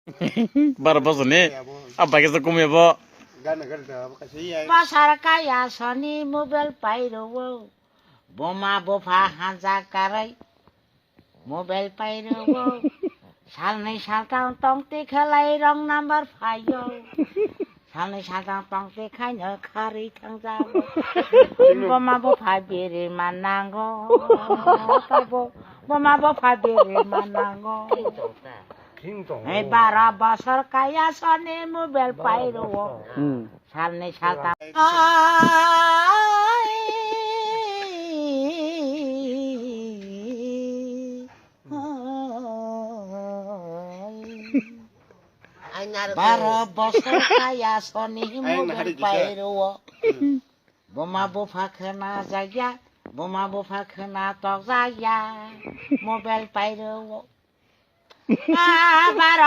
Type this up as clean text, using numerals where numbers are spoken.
12 বছর নে আব্বা কিছু কমিয়াবো বাসার কায়া সনি মোবাইল পাইরো বোমা বোফা হাজা কারাই মোবাইল পাইরো সালनै সালতাম টংতে খেলাই রং নাম্বার ফাইও সালनै সালতাম টংতে খাইनो খাरै थांजाबो বোমা বোফা बेरे मानांगौ বোমা বোফা बेरे मानांगौ 12 বছর কায়া সনি মোবাইল পাইরো সালनै সালতাম বারো বছর কায়া সনি মোবাইল পাইরো বোমা বোফা खोना जाया বোমা বোফা खोना तक जाया মোবাইল পাইরো 12